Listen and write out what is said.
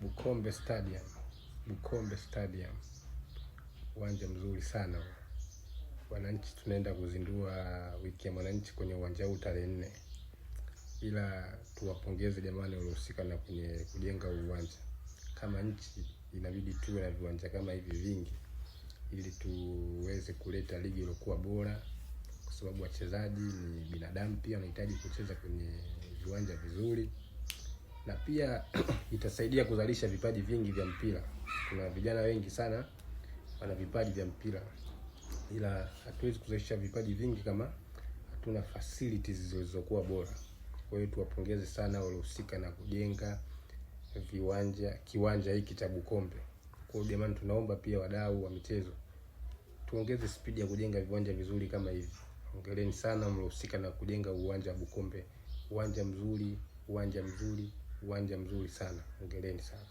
Bukombe Stadium. Bukombe Stadium. Uwanja mzuri sana. Wananchi tunaenda kuzindua wiki ya mwananchi kwenye uwanja huu tarehe 4. Ila tuwapongeze jamani waliohusika na kwenye kujenga uwanja. Kama nchi inabidi tuwe na viwanja kama hivi vingi ili tuweze kuleta ligi iliyokuwa bora, kwa sababu wachezaji ni binadamu pia wanahitaji kucheza kwenye viwanja vizuri. Na pia itasaidia kuzalisha vipaji vingi vya mpira. Kuna vijana wengi sana wana vipaji vya mpira, ila hatuwezi kuzalisha vipaji vingi kama hatuna facilities zilizokuwa bora. Kwa hiyo tuwapongeze sana waliohusika na kujenga kiwanja hiki cha Bukombe. Kwa hiyo jamani, tunaomba pia wadau wa michezo tuongeze spidi ya kujenga viwanja vizuri kama hivi. Hongereni sana mliohusika na kujenga uwanja wa Bukombe. Uwanja mzuri, uwanja mzuri, uwanja mzuri sana. Hongereni sana.